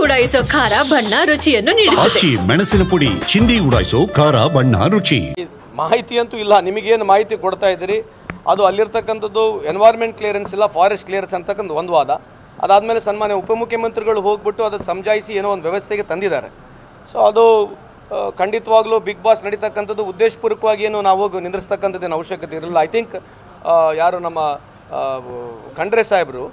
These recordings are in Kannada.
ಉಡಾಯಿಸೋ ಖಾರ ಬಣ್ಣ ರುಚಿಯನ್ನು ನೀಡುತ್ತದೆ. ಮೆಣಸಿನ ಪುಡಿ ಚಿಂದಿ ಉಡಾಯಿಸೋ ಖಾರ ಬಣ್ಣ ರುಚಿ. ಮಾಹಿತಿ ಅಂತೂ ಇಲ್ಲ, ನಿಮಗೇನು ಮಾಹಿತಿ ಕೊಡ್ತಾ ಇದ್ದೀರಿ ಅದು ಅಲ್ಲಿರ್ತಕ್ಕಂಥದ್ದು ಎನ್ವೈರ್ಮೆಂಟ್ ಕ್ಲಿಯರೆನ್ಸ್ ಇಲ್ಲ, ಫಾರೆಸ್ಟ್ ಕ್ಲಿಯರೆನ್ಸ್ ಅಂತಕ್ಕಂಥ ಒಂದು ವಾದ. ಅದಾದಮೇಲೆ ಸನ್ಮಾನ್ಯ ಉಪಮುಖ್ಯಮಂತ್ರಿಗಳು ಹೋಗ್ಬಿಟ್ಟು ಅದನ್ನು ಸಮಜಾಯಿಸಿ ಏನೋ ಒಂದು ವ್ಯವಸ್ಥೆಗೆ ತಂದಿದ್ದಾರೆ. ಸೊ ಅದು ಖಂಡಿತವಾಗ್ಲೂ ಬಿಗ್ ಬಾಸ್ ನಡೀತಕ್ಕಂಥದ್ದು ಉದ್ದೇಶಪೂರ್ವಕವಾಗಿ ಏನು ನಾವು ಹೋಗಿ ನಿಂದ್ರಿಸ್ತಕ್ಕಂಥದ್ದೇನು ಅವಶ್ಯಕತೆ ಇರಲಿಲ್ಲ. ಐ ಥಿಂಕ್ ಯಾರು ನಮ್ಮ ಖಂಡ್ರೆ ಸಾಹೇಬರು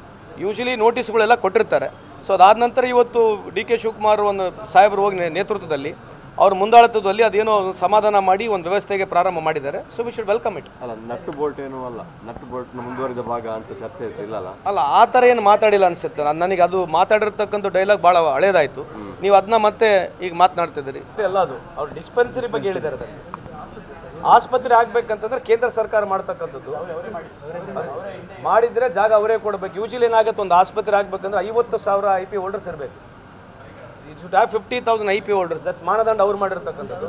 ಯೂಶಲಿ ನೋಟಿಸ್ಗಳೆಲ್ಲ ಕೊಟ್ಟಿರ್ತಾರೆ. ಸೊ ಅದಾದ ನಂತರ ಇವತ್ತು ಡಿ ಕೆ ಶಿವಕುಮಾರ್ ಒಂದು ಸಾಹೇಬರು ಹೋಗಿ ನೇತೃತ್ವದಲ್ಲಿ ಅವ್ರ ಮುಂದಾಳತ್ವದಲ್ಲಿ ಅದೇನೋ ಸಮಾಧಾನ ಮಾಡಿ ಒಂದು ವ್ಯವಸ್ಥೆಗೆ ಪ್ರಾರಂಭ ಮಾಡಿದ್ದಾರೆ. So we should welcome it. ಅಲ್ಲ, ನಟ್ಟು ಬೋಲ್ಟ್ ಏನೂ ಅಲ್ಲ, ನಟ್ಟು ಬೋಲ್ಟ್ನ ಮುಂದುವರಿದ ಭಾಗ ಅಂತ ಚರ್ಚೆ ಇರ್ತಿಲ್ಲ ಅಲ್ಲ, ಆ ಥರ ಏನು ಮಾತಾಡಿಲ್ಲ ಅನಿಸುತ್ತೆ. ನನಗೆ ಅದು ಮಾತಾಡಿರ್ತಕ್ಕಂಥ ಡೈಲಾಗ್ ಭಾಳ ಹಳೇದಾಯಿತು. ನೀವು ಅದನ್ನ ಮತ್ತೆ ಈಗ ಮಾತನಾಡ್ತಿದ್ದೀರಿ. ಎಲ್ಲ ಅದು ಅವ್ರು ಡಿಸ್ಪೆನ್ಸರಿ ಬಗ್ಗೆ ಹೇಳಿದ್ದಾರೆ. ಆಸ್ಪತ್ರೆ ಆಗಬೇಕಂತಂದ್ರೆ ಕೇಂದ್ರ ಸರ್ಕಾರ ಮಾಡ್ತಕ್ಕಂಥದ್ದು ಮಾಡಿದರೆ ಜಾಗ ಅವರೇ ಕೊಡಬೇಕು. ಯೂಶಲಿ ಏನಾಗುತ್ತೆ, ಒಂದು ಆಸ್ಪತ್ರೆ ಆಗಬೇಕಂದ್ರೆ 50,000 IP ಹೋಲ್ಡರ್ಸ್ ಇರಬೇಕು. It should have 50,000 IP holders. That's ಮಾನದಂಡ ಅವ್ರು ಮಾಡಿರ್ತಕ್ಕಂಥದ್ದು.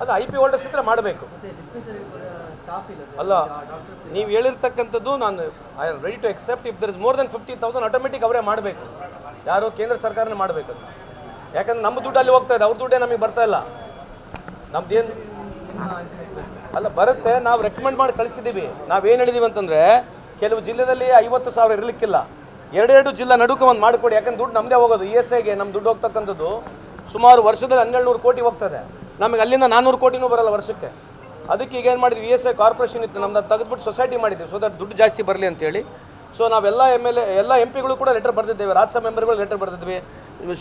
ಅದು IP ಹೋಲ್ಡರ್ಸ್ ಇದ್ರೆ ಮಾಡಬೇಕು. ಅಲ್ಲ, ನೀವು ಹೇಳಿರ್ತಕ್ಕಂಥದ್ದು ನಾನು I am ready to accept. If there is more than 50,000 automatic ಅವರೇ ಮಾಡಬೇಕು. ಯಾರು ಕೇಂದ್ರ ಸರ್ಕಾರನೇ ಮಾಡಬೇಕು. ಯಾಕಂದ್ರೆ ನಮ್ಮ ದುಡ್ಡು ಅಲ್ಲಿ ಹೋಗ್ತಾ ಇದೆ, ಅವ್ರ ದುಡ್ಡೇ ನಮಗೆ ಬರ್ತಾ ಇಲ್ಲ. ನಮ್ದೇನು ಅಲ್ಲ ಬರುತ್ತೆ, ನಾವು ರೆಕಮೆಂಡ್ ಮಾಡಿ ಕಳಿಸಿದ್ದೀವಿ. ನಾವೇನು ಹೇಳಿದೀವಿ ಅಂತಂದರೆ ಕೆಲವು ಜಿಲ್ಲೆಯಲ್ಲಿ 50,000 ಇರಲಿಕ್ಕಿಲ್ಲ, 2 ಜಿಲ್ಲಾ ನಡುಕ ಒಂದು ಮಾಡಿಕೊಡಿ. ಯಾಕಂದ್ರೆ ದುಡ್ಡು ನಮ್ಮದೇ ಹೋಗೋದು. ESIಗೆ ನಮ್ಮ ದುಡ್ಡು ಹೋಗ್ತಕ್ಕಂಥದ್ದು ಸುಮಾರು ವರ್ಷದಲ್ಲಿ 1,200 ಕೋಟಿ ಹೋಗ್ತದೆ. ನಮಗೆ ಅಲ್ಲಿಂದ 400 ಕೋಟಿನೂ ಬರಲ್ಲ ವರ್ಷಕ್ಕೆ. ಅದಕ್ಕೆ ಈಗ ಏನು ಮಾಡಿದ್ವಿ, ESI ಕಾರ್ಪೊರೇಷನ್ ಇತ್ತು ನಮ್ದು, ತೆಗೆದುಬಿಟ್ಟು ಸೊಸೈಟಿ ಮಾಡಿದ್ವಿ. ಸೊ ದಟ್ ದುಡ್ಡು ಜಾಸ್ತಿ ಬರಲಿ ಅಂತೇಳಿ. ಸೊ ನಾವೆಲ್ಲ MLA ಎಲ್ಲ MP ಗಳು ಕೂಡ ಲೆಟರ್ ಬರೆದಿದ್ದೇವೆ, ರಾಜ್ಯಸಭಾ ಮೆಂಬರ್ಗಳು ಲೆಟರ್ ಬರೆದಿದ್ವಿ,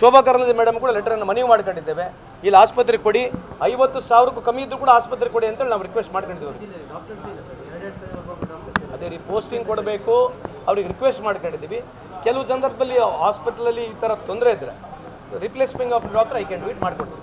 ಶೋಭಾ ಕರಂದ್ಲಾಜೆ ಮೇಡಮ್ ಕೂಡ ಲೆಟರನ್ನು ಮನವಿ ಮಾಡ್ಕೊಂಡಿದ್ದೇವೆ. ಇಲ್ಲಿ ಆಸ್ಪತ್ರೆ ಕೊಡಿ, 50,000ಕ್ಕೂ ಕಮ್ಮಿ ಇದ್ದರೂ ಕೂಡ ಆಸ್ಪತ್ರೆ ಕೊಡಿ ಅಂತೇಳಿ ನಾವು ರಿಕ್ವೆಸ್ಟ್ ಮಾಡ್ಕೊಂಡಿದ್ದೀವಿ. ಅದೇ ರೀ ಪೋಸ್ಟಿಂಗ್ ಕೊಡಬೇಕು ಅವ್ರಿಗೆ ರಿಕ್ವೆಸ್ಟ್ ಮಾಡ್ಕೊಂಡಿದ್ದೀವಿ. ಕೆಲವು ಸಂದರ್ಭದಲ್ಲಿ ಹಾಸ್ಪಿಟಲಲ್ಲಿ ಈ ಥರ ತೊಂದರೆ ಇದ್ದರೆ replacement of doctor I can do it ಮಾಡ್ಕೊಡ್ತೀವಿ.